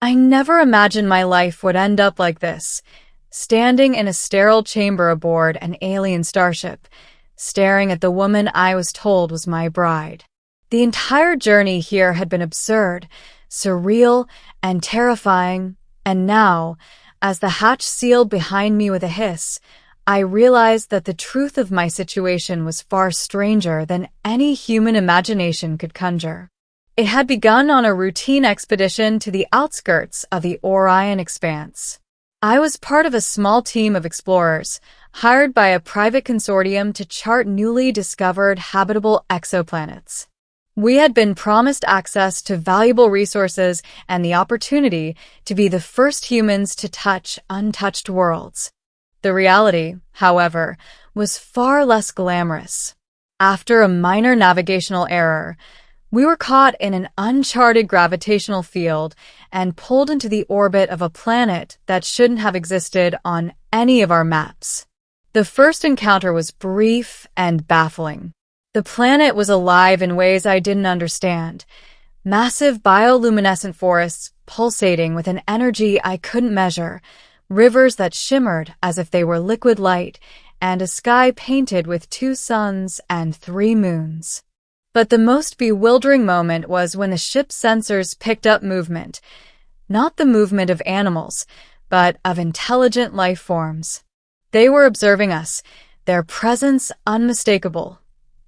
I never imagined my life would end up like this, standing in a sterile chamber aboard an alien starship, staring at the woman I was told was my bride. The entire journey here had been absurd, surreal, and terrifying, and now, as the hatch sealed behind me with a hiss, I realized that the truth of my situation was far stranger than any human imagination could conjure. It had begun on a routine expedition to the outskirts of the Orion Expanse. I was part of a small team of explorers, hired by a private consortium to chart newly discovered habitable exoplanets. We had been promised access to valuable resources and the opportunity to be the first humans to touch untouched worlds. The reality, however, was far less glamorous. After a minor navigational error, we were caught in an uncharted gravitational field and pulled into the orbit of a planet that shouldn't have existed on any of our maps. The first encounter was brief and baffling. The planet was alive in ways I didn't understand. Massive bioluminescent forests pulsating with an energy I couldn't measure, rivers that shimmered as if they were liquid light, and a sky painted with 2 suns and 3 moons. But the most bewildering moment was when the ship's sensors picked up movement. Not the movement of animals, but of intelligent life forms. They were observing us, their presence unmistakable,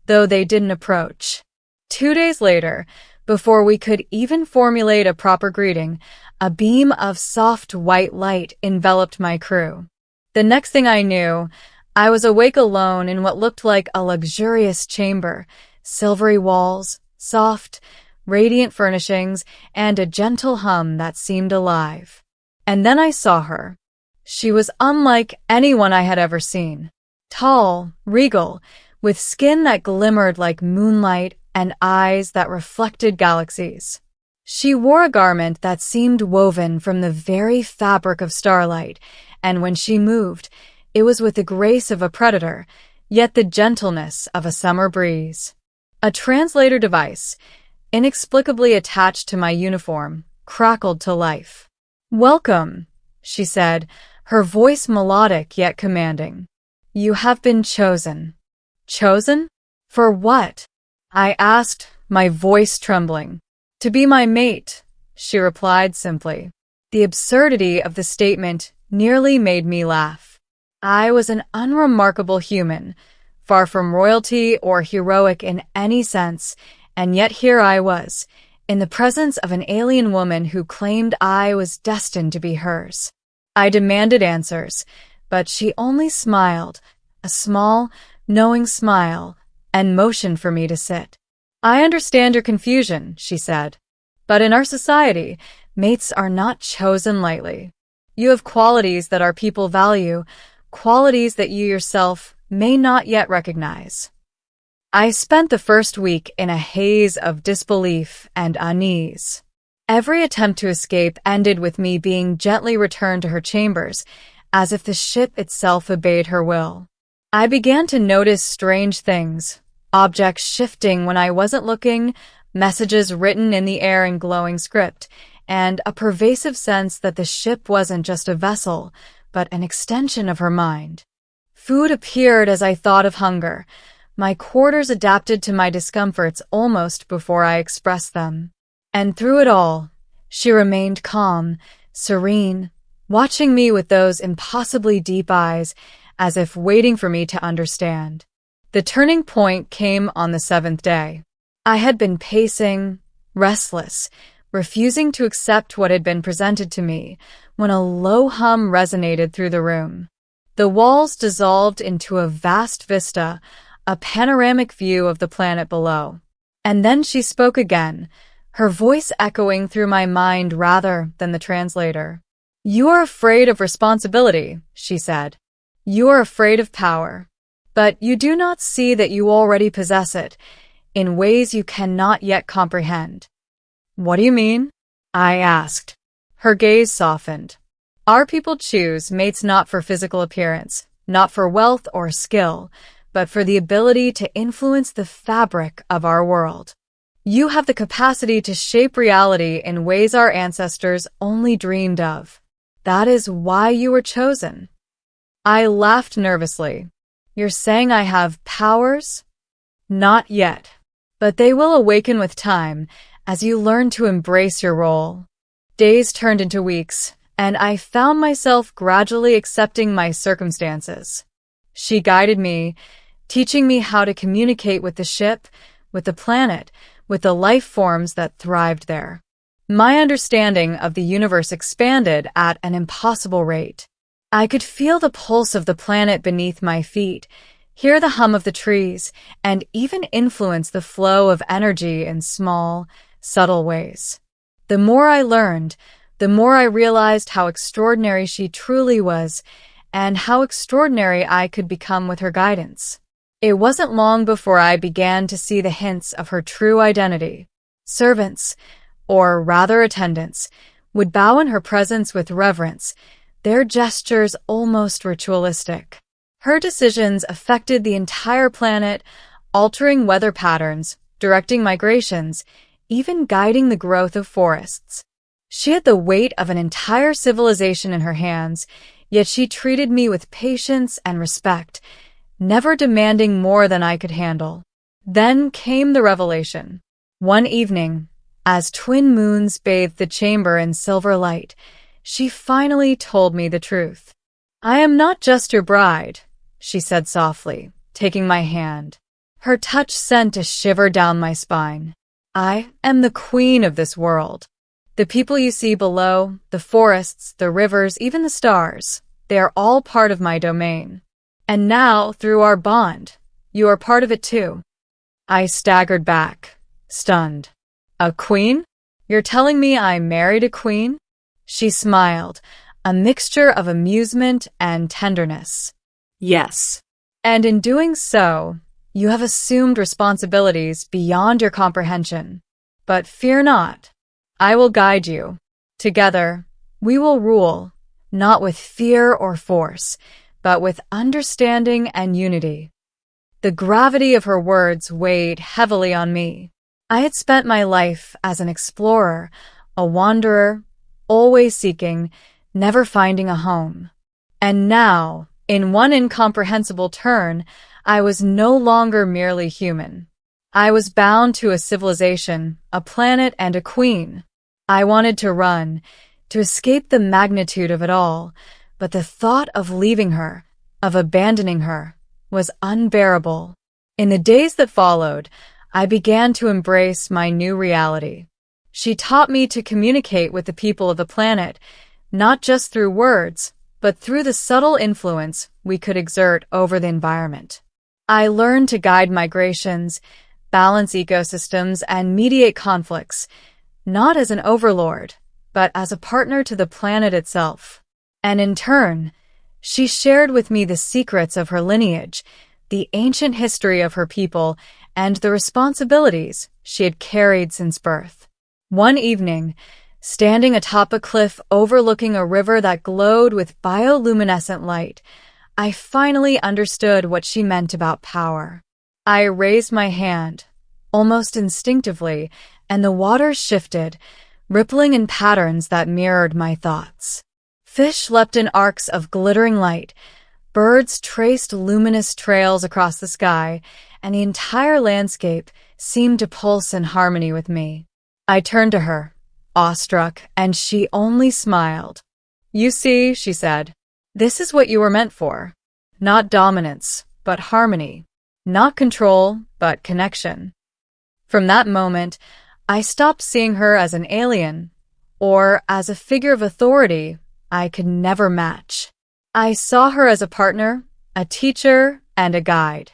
though they didn't approach. 2 days later, before we could even formulate a proper greeting, a beam of soft white light enveloped my crew. The next thing I knew, I was awake alone in what looked like a luxurious chamber, silvery walls, soft, radiant furnishings, and a gentle hum that seemed alive. And then I saw her. She was unlike anyone I had ever seen. Tall, regal, with skin that glimmered like moonlight and eyes that reflected galaxies. She wore a garment that seemed woven from the very fabric of starlight, and when she moved, it was with the grace of a predator, yet the gentleness of a summer breeze. A translator device, inexplicably attached to my uniform, crackled to life. "Welcome," she said, her voice melodic yet commanding. "You have been chosen." "Chosen? For what?" I asked, my voice trembling. "To be my mate," she replied simply. The absurdity of the statement nearly made me laugh. I was an unremarkable human, far from royalty or heroic in any sense, and yet here I was, in the presence of an alien woman who claimed I was destined to be hers. I demanded answers, but she only smiled, a small, knowing smile, and motioned for me to sit. "I understand your confusion," she said, "but in our society, mates are not chosen lightly. You have qualities that our people value, qualities that you yourself may not yet recognize." I spent the first week in a haze of disbelief and unease. Every attempt to escape ended with me being gently returned to her chambers, as if the ship itself obeyed her will. I began to notice strange things, objects shifting when I wasn't looking, messages written in the air in glowing script, and a pervasive sense that the ship wasn't just a vessel, but an extension of her mind. Food appeared as I thought of hunger. My quarters adapted to my discomforts almost before I expressed them. And through it all, she remained calm, serene, watching me with those impossibly deep eyes, as if waiting for me to understand. The turning point came on the 7th day. I had been pacing, restless, refusing to accept what had been presented to me, when a low hum resonated through the room. The walls dissolved into a vast vista, a panoramic view of the planet below. And then she spoke again, her voice echoing through my mind rather than the translator. "You are afraid of responsibility," she said. "You are afraid of power. But you do not see that you already possess it, in ways you cannot yet comprehend." "What do you mean?" I asked. Her gaze softened. "Our people choose mates not for physical appearance, not for wealth or skill, but for the ability to influence the fabric of our world. You have the capacity to shape reality in ways our ancestors only dreamed of. That is why you were chosen." I laughed nervously. "You're saying I have powers?" "Not yet. But they will awaken with time as you learn to embrace your role." Days turned into weeks, and I found myself gradually accepting my circumstances. She guided me, teaching me how to communicate with the ship, with the planet, with the life forms that thrived there. My understanding of the universe expanded at an impossible rate. I could feel the pulse of the planet beneath my feet, hear the hum of the trees, and even influence the flow of energy in small, subtle ways. The more I learned, the more I realized how extraordinary she truly was, and how extraordinary I could become with her guidance. It wasn't long before I began to see the hints of her true identity. Servants, or rather attendants, would bow in her presence with reverence, their gestures almost ritualistic. Her decisions affected the entire planet, altering weather patterns, directing migrations, even guiding the growth of forests. She had the weight of an entire civilization in her hands, yet she treated me with patience and respect, never demanding more than I could handle. Then came the revelation. One evening, as twin moons bathed the chamber in silver light, she finally told me the truth. "I am not just your bride," she said softly, taking my hand. Her touch sent a shiver down my spine. "I am the queen of this world. The people you see below, the forests, the rivers, even the stars, they are all part of my domain. And now, through our bond, you are part of it too." I staggered back, stunned. "A queen? You're telling me I married a queen?" She smiled, a mixture of amusement and tenderness. "Yes. And in doing so, you have assumed responsibilities beyond your comprehension. But fear not. I will guide you. Together, we will rule, not with fear or force, but with understanding and unity." The gravity of her words weighed heavily on me. I had spent my life as an explorer, a wanderer, always seeking, never finding a home. And now, in one incomprehensible turn, I was no longer merely human. I was bound to a civilization, a planet, and a queen. I wanted to run, to escape the magnitude of it all, but the thought of leaving her, of abandoning her, was unbearable. In the days that followed, I began to embrace my new reality. She taught me to communicate with the people of the planet, not just through words, but through the subtle influence we could exert over the environment. I learned to guide migrations, balance ecosystems, and mediate conflicts, not as an overlord, but as a partner to the planet itself. And in turn, she shared with me the secrets of her lineage, the ancient history of her people, and the responsibilities she had carried since birth. One evening, standing atop a cliff overlooking a river that glowed with bioluminescent light, I finally understood what she meant about power. I raised my hand, almost instinctively, and the water shifted, rippling in patterns that mirrored my thoughts. Fish leapt in arcs of glittering light, birds traced luminous trails across the sky, and the entire landscape seemed to pulse in harmony with me. I turned to her, awestruck, and she only smiled. "You see," she said, "this is what you were meant for. Not dominance, but harmony. Not control, but connection." From that moment, I stopped seeing her as an alien, or as a figure of authority I could never match. I saw her as a partner, a teacher, and a guide.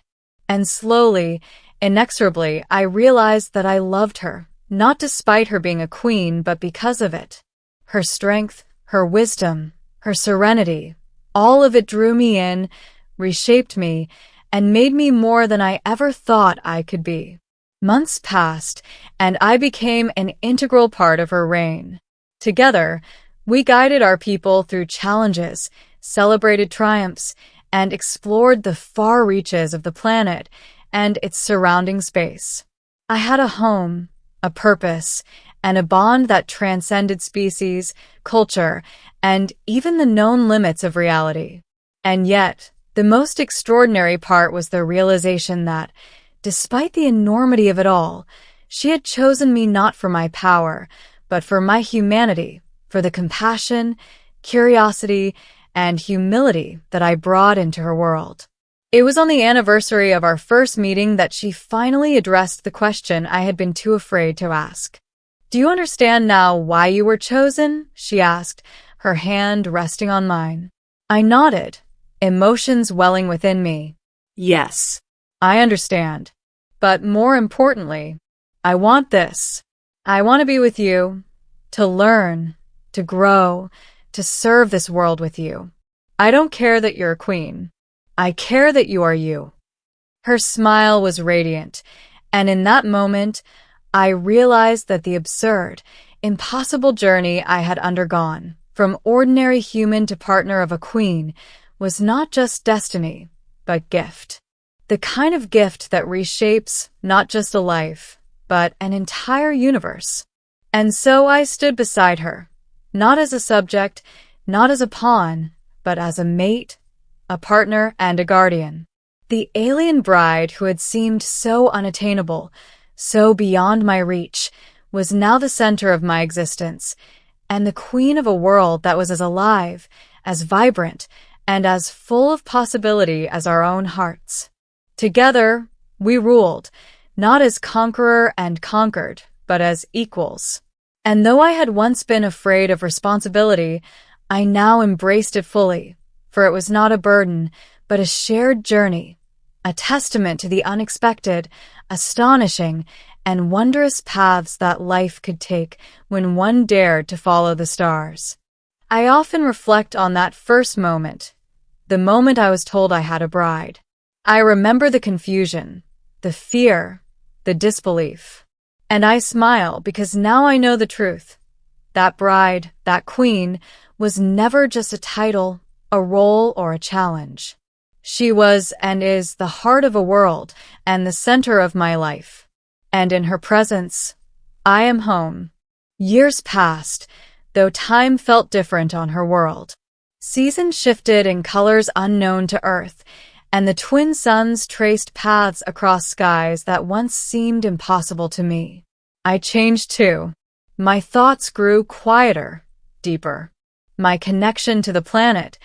And slowly, inexorably, I realized that I loved her, not despite her being a queen, but because of it. Her strength, her wisdom, her serenity, all of it drew me in, reshaped me, and made me more than I ever thought I could be. Months passed, and I became an integral part of her reign. Together, we guided our people through challenges, celebrated triumphs, and explored the far reaches of the planet and its surrounding space. I had a home, a purpose, and a bond that transcended species, culture, and even the known limits of reality. And yet, the most extraordinary part was the realization that, despite the enormity of it all, she had chosen me not for my power, but for my humanity, for the compassion, curiosity, and humility that I brought into her world. It was on the anniversary of our first meeting that she finally addressed the question I had been too afraid to ask. "Do you understand now why you were chosen?" she asked, her hand resting on mine. I nodded, emotions welling within me. Yes. I understand. But more importantly, I want this. I want to be with you, to learn, to grow, to serve this world with you. I don't care that you're a queen. I care that you are you. Her smile was radiant, and in that moment, I realized that the absurd, impossible journey I had undergone, from ordinary human to partner of a queen, was not just destiny, but gift. The kind of gift that reshapes not just a life, but an entire universe. And so I stood beside her, not as a subject, not as a pawn, but as a mate, a partner, and a guardian. The alien bride who had seemed so unattainable, so beyond my reach, was now the center of my existence, and the queen of a world that was as alive, as vibrant, and as full of possibility as our own hearts. Together, we ruled, not as conqueror and conquered, but as equals. And though I had once been afraid of responsibility, I now embraced it fully, for it was not a burden, but a shared journey, a testament to the unexpected, astonishing, and wondrous paths that life could take when one dared to follow the stars. I often reflect on that first moment, the moment I was told I had a bride. I remember the confusion, the fear, the disbelief. And I smile because now I know the truth. That bride, that queen, was never just a title, a role, or a challenge. She was and is the heart of a world and the center of my life. And in her presence, I am home. Years passed, though time felt different on her world. Seasons shifted in colors unknown to Earth, and the twin suns traced paths across skies that once seemed impossible to me. I changed too. My thoughts grew quieter, deeper. My connection to the planet,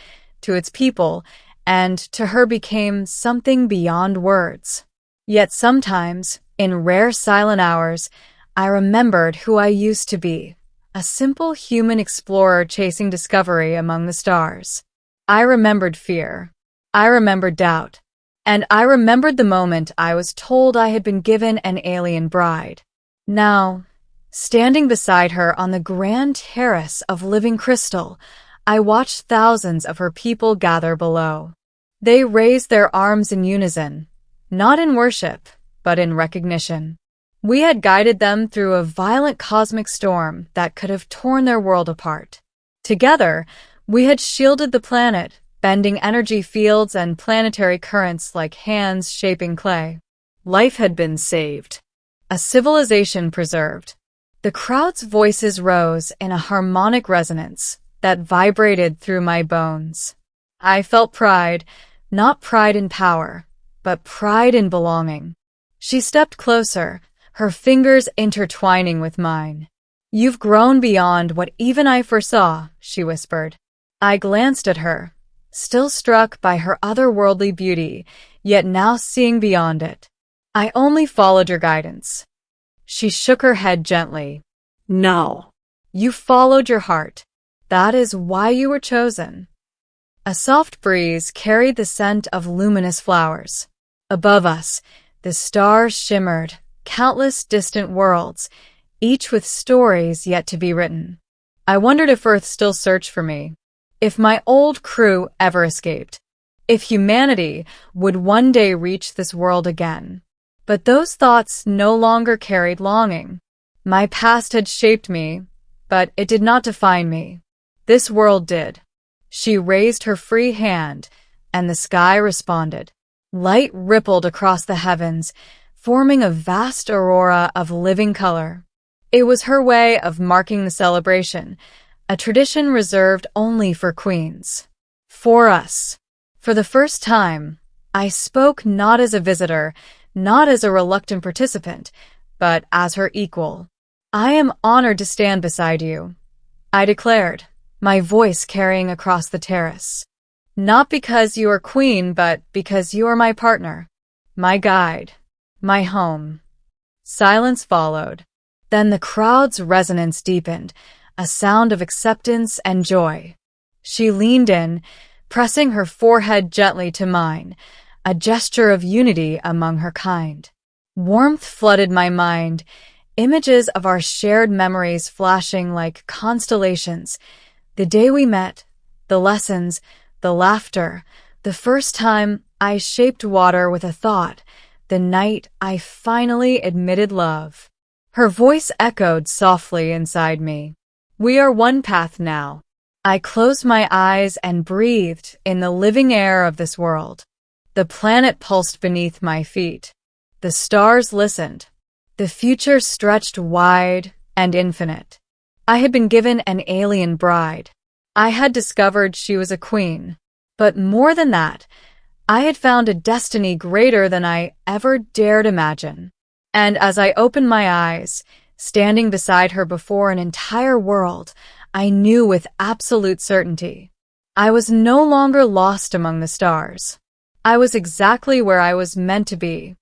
to its people, and to her became something beyond words. Yet sometimes, in rare silent hours, I remembered who I used to be, a simple human explorer chasing discovery among the stars. I remembered fear. I remembered doubt. And I remembered the moment I was told I had been given an alien bride. Now, standing beside her on the grand terrace of living crystal, I watched thousands of her people gather below. They raised their arms in unison, not in worship, but in recognition. We had guided them through a violent cosmic storm that could have torn their world apart. Together, we had shielded the planet, bending energy fields and planetary currents like hands shaping clay. Life had been saved. A civilization preserved. The crowd's voices rose in a harmonic resonance that vibrated through my bones. I felt pride, not pride in power, but pride in belonging. She stepped closer, her fingers intertwining with mine. "You've grown beyond what even I foresaw," she whispered. I glanced at her, still struck by her otherworldly beauty, yet now seeing beyond it. "I only followed your guidance." She shook her head gently. "No." "You followed your heart. That is why you were chosen." A soft breeze carried the scent of luminous flowers. Above us, the stars shimmered, countless distant worlds, each with stories yet to be written. I wondered if Earth still searched for me, if my old crew ever escaped, if humanity would one day reach this world again. But those thoughts no longer carried longing. My past had shaped me, but it did not define me. This world did. She raised her free hand, and the sky responded. Light rippled across the heavens, forming a vast aurora of living color. It was her way of marking the celebration, a tradition reserved only for queens. For us. For the first time, I spoke not as a visitor, not as a reluctant participant, but as her equal. "I am honored to stand beside you," I declared, my voice carrying across the terrace. "Not because you are queen, but because you are my partner, my guide, my home." Silence followed. Then the crowd's resonance deepened, a sound of acceptance and joy. She leaned in, pressing her forehead gently to mine, a gesture of unity among her kind. Warmth flooded my mind, images of our shared memories flashing like constellations. The day we met, the lessons, the laughter, the first time I shaped water with a thought, the night I finally admitted love. Her voice echoed softly inside me. "We are one path now." I closed my eyes and breathed in the living air of this world. The planet pulsed beneath my feet. The stars listened. The future stretched wide and infinite. I had been given an alien bride. I had discovered she was a queen. But more than that, I had found a destiny greater than I ever dared imagine. And as I opened my eyes, standing beside her before an entire world, I knew with absolute certainty. I was no longer lost among the stars. I was exactly where I was meant to be,